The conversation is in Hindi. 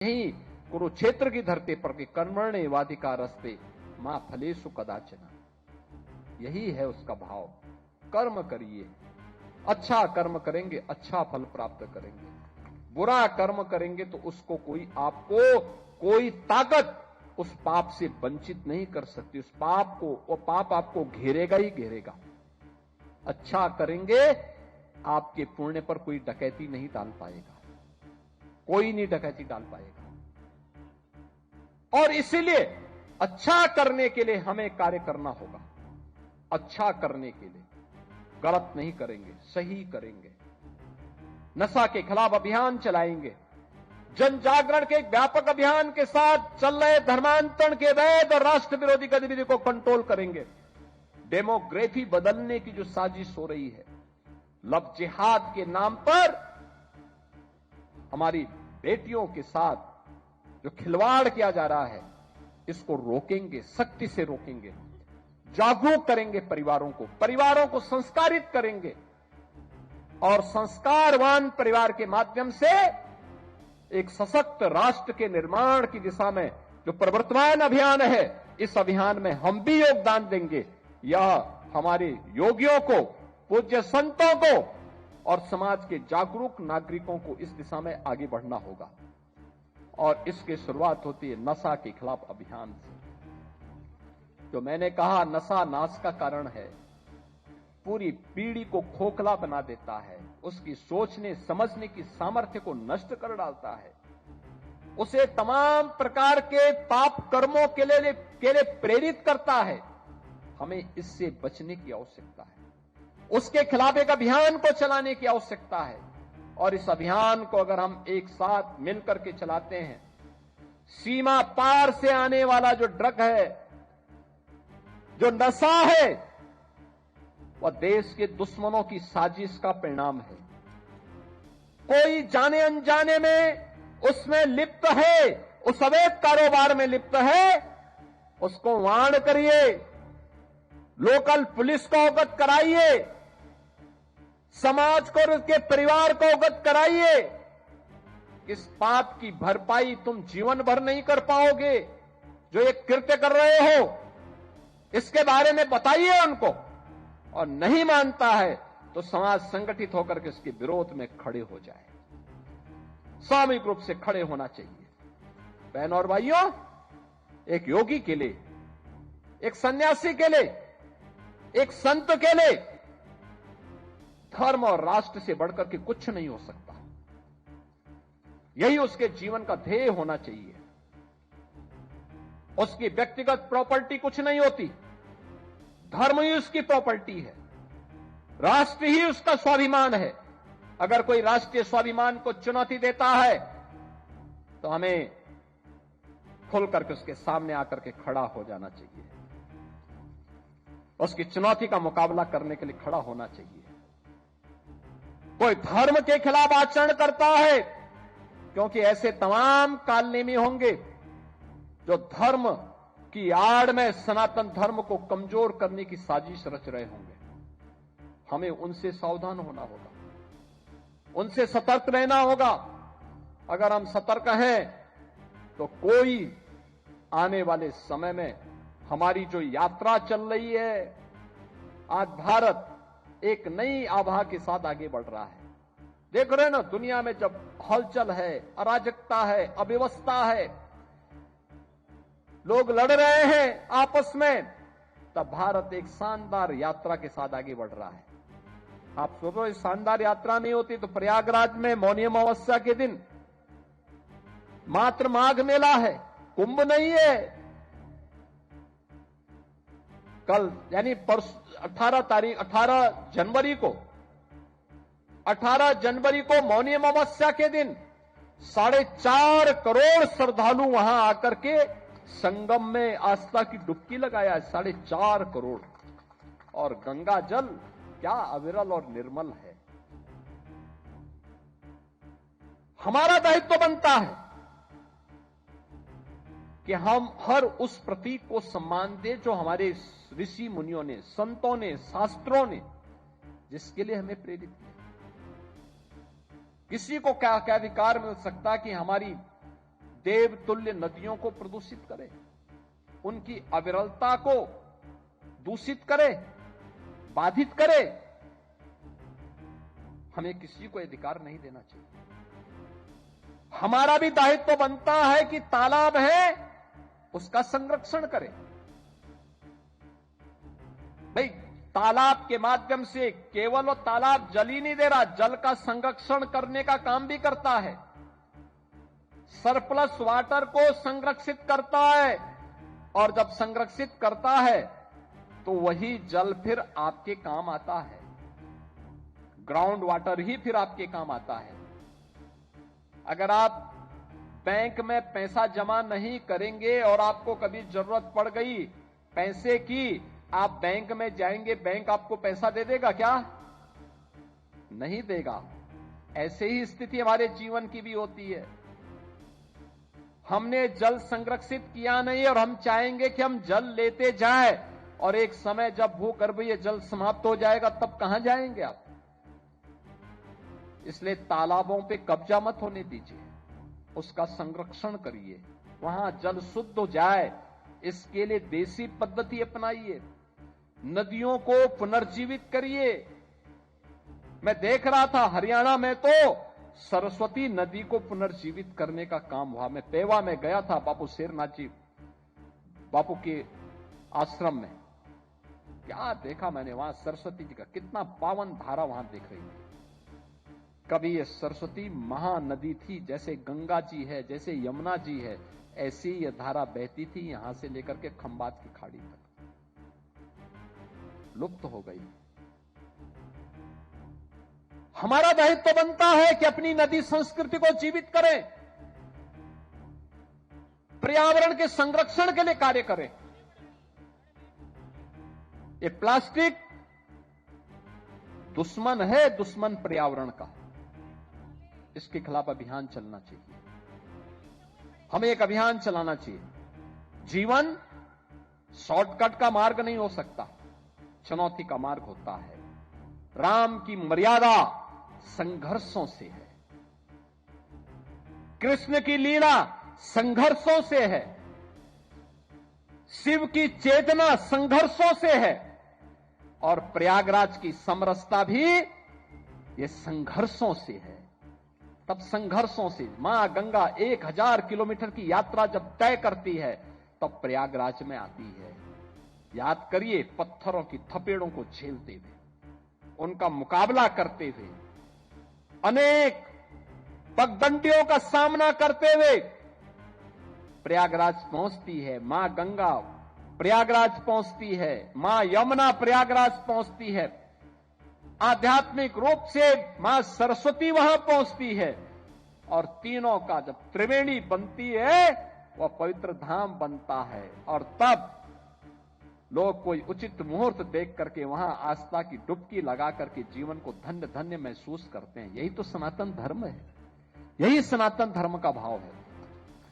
यही कुरुक्षेत्र की धरती पर कि कर्मण्य वाधिकारस्ते मां फलेषु कदाचन, यही है उसका भाव। कर्म करिए, अच्छा कर्म करेंगे अच्छा फल प्राप्त करेंगे, बुरा कर्म करेंगे तो उसको आपको कोई ताकत उस पाप से वंचित नहीं कर सकती। उस पाप को, वो पाप आपको घेरेगा ही घेरेगा। अच्छा करेंगे, आपके पुण्य पर कोई डकैती नहीं डाल पाएगा, कोई नहीं डकैती डाल पाएगा। और इसीलिए अच्छा करने के लिए हमें कार्य करना होगा। अच्छा करने के लिए गलत नहीं करेंगे, सही करेंगे। नशा के खिलाफ अभियान चलाएंगे, जन जागरण के एक व्यापक अभियान के साथ चल रहे धर्मांतरण के वैध और राष्ट्र विरोधी गतिविधि को कंट्रोल करेंगे। डेमोग्राफी बदलने की जो साजिश हो रही है, लव जिहाद के नाम पर हमारी बेटियों के साथ जो खिलवाड़ किया जा रहा है, इसको रोकेंगे, सख्ती से रोकेंगे। जागरूक करेंगे परिवारों को संस्कारित करेंगे और संस्कारवान परिवार के माध्यम से एक सशक्त राष्ट्र के निर्माण की दिशा में जो प्रवर्तमान अभियान है, इस अभियान में हम भी योगदान देंगे। यह हमारे योगियों को, पूज्य संतों को और समाज के जागरूक नागरिकों को इस दिशा में आगे बढ़ना होगा। और इसकी शुरुआत होती है नशा के खिलाफ अभियान से। जो मैंने कहा, नशा नाश का कारण है, पूरी पीढ़ी को खोखला बना देता है, उसकी सोचने समझने की सामर्थ्य को नष्ट कर डालता है, उसे तमाम प्रकार के पाप कर्मों के लिए प्रेरित करता है। हमें इससे बचने की आवश्यकता है, उसके खिलाफ एक अभियान को चलाने की आवश्यकता है। और इस अभियान को अगर हम एक साथ मिलकर के चलाते हैं, सीमा पार से आने वाला जो ड्रग है, जो नशा है, वह देश के दुश्मनों की साजिश का परिणाम है। कोई जाने अनजाने में उसमें लिप्त है, उस अवैध कारोबार में लिप्त है, उसको वार्न करिए, लोकल पुलिस को अवगत कराइए, समाज को और उसके परिवार को अवगत कराइए। इस पाप की भरपाई तुम जीवन भर नहीं कर पाओगे। जो एक कृत्य कर रहे हो, इसके बारे में बताइए उनको, और नहीं मानता है तो समाज संगठित होकर के इसके विरोध में खड़े हो जाए। सामूहिक रूप से खड़े होना चाहिए। बहनों और भाइयों, एक योगी के लिए, एक सन्यासी के लिए, एक संत के लिए धर्म और राष्ट्र से बढ़कर के कुछ नहीं हो सकता। यही उसके जीवन का ध्येय होना चाहिए। उसकी व्यक्तिगत प्रॉपर्टी कुछ नहीं होती, धर्म ही उसकी प्रॉपर्टी है, राष्ट्र ही उसका स्वाभिमान है। अगर कोई राष्ट्रीय स्वाभिमान को चुनौती देता है तो हमें खुल करके उसके सामने आकर के खड़ा हो जाना चाहिए, उसकी चुनौती का मुकाबला करने के लिए खड़ा होना चाहिए। कोई धर्म के खिलाफ आचरण करता है, क्योंकि ऐसे तमाम कालनेमी होंगे जो धर्म की आड़ में सनातन धर्म को कमजोर करने की साजिश रच रहे होंगे। हमें उनसे सावधान होना होगा, उनसे सतर्क रहना होगा। अगर हम सतर्क हैं तो कोई आने वाले समय में हमारी जो यात्रा चल रही है, आज भारत एक नई आभा के साथ आगे बढ़ रहा है। देख रहे हैं ना, दुनिया में जब हलचल है, अराजकता है, अव्यवस्था है, लोग लड़ रहे हैं आपस में, तब भारत एक शानदार यात्रा के साथ आगे बढ़ रहा है। आप सोचो, इस शानदार यात्रा नहीं होती तो प्रयागराज में मौनी अमावस्या के दिन मात्र माघ मेला है, कुंभ नहीं है। कल यानी 18 जनवरी को मौनी अमावस्या के दिन 4.5 करोड़ श्रद्धालु वहां आकर के संगम में आस्था की डुबकी लगाया है। 4.5 करोड़। और गंगा जल क्या अविरल और निर्मल है। हमारा दायित्व बनता है कि हम हर उस प्रतीक को सम्मान दें जो हमारे ऋषि मुनियों ने, संतों ने, शास्त्रों ने जिसके लिए हमें प्रेरित किया। किसी को क्या अधिकार मिल सकता कि हमारी देवतुल्य नदियों को प्रदूषित करे, उनकी अविरलता को दूषित करे, बाधित करे, हमें किसी को अधिकार नहीं देना चाहिए। हमारा भी दायित्व बनता है कि तालाब है उसका संरक्षण करें। भाई तालाब के माध्यम से केवल वो तालाब जल ही नहीं दे रहा, जल का संरक्षण करने का काम भी करता है, सरप्लस वाटर को संरक्षित करता है, और जब संरक्षित करता है तो वही जल फिर आपके काम आता है, ग्राउंड वाटर ही फिर आपके काम आता है। अगर आप बैंक में पैसा जमा नहीं करेंगे और आपको कभी जरूरत पड़ गई पैसे की, आप बैंक में जाएंगे, बैंक आपको पैसा दे देगा क्या? नहीं देगा। ऐसे ही स्थिति हमारे जीवन की भी होती है। हमने जल संरक्षित किया नहीं और हम चाहेंगे कि हम जल लेते जाएं, और एक समय जब भूगर्भीय जल समाप्त हो जाएगा तब कहां जाएंगे आप? इसलिए तालाबों पे कब्जा मत होने दीजिए, उसका संरक्षण करिए, वहां जल शुद्ध हो जाए, इसके लिए देसी पद्धति अपनाइए, नदियों को पुनर्जीवित करिए। मैं देख रहा था हरियाणा में तो सरस्वती नदी को पुनर्जीवित करने का काम हुआ। मैं पेवा में गया था, बापू शेरनाथ जी बापू के आश्रम में, क्या देखा मैंने वहां सरस्वती जी का, कितना पावन धारा वहां दिख रही थी। कभी ये सरस्वती महानदी थी, जैसे गंगा जी है, जैसे यमुना जी है, ऐसी ये धारा बहती थी यहां से लेकर के खंबात की खाड़ी तक, लुप्त हो गई। हमारा दायित्व बनता है कि अपनी नदी संस्कृति को जीवित करें, पर्यावरण के संरक्षण के लिए कार्य करें। ये प्लास्टिक दुश्मन है, दुश्मन पर्यावरण का, इसके खिलाफ अभियान चलना चाहिए। हमें एक अभियान चलाना चाहिए। जीवन शॉर्टकट का मार्ग नहीं हो सकता, चुनौती का मार्ग होता है। राम की मर्यादा संघर्षों से है, कृष्ण की लीला संघर्षों से है, शिव की चेतना संघर्षों से है, और प्रयागराज की समरसता भी ये संघर्षों से है। तब संघर्षों से मां गंगा 1000 किलोमीटर की यात्रा जब तय करती है तब प्रयागराज में आती है। याद करिए, पत्थरों की थपेड़ों को झेलते हुए, उनका मुकाबला करते हुए, अनेक पगडंडियों का सामना करते हुए प्रयागराज पहुंचती है मां गंगा, प्रयागराज पहुंचती है मां यमुना, प्रयागराज पहुंचती है, आध्यात्मिक रूप से मां सरस्वती वहां पहुंचती है, और तीनों का जब त्रिवेणी बनती है वह पवित्र धाम बनता है। और तब लोग कोई उचित मुहूर्त देख करके वहां आस्था की डुबकी लगा करके जीवन को धन्य धन्य महसूस करते हैं। यही तो सनातन धर्म है, यही सनातन धर्म का भाव है।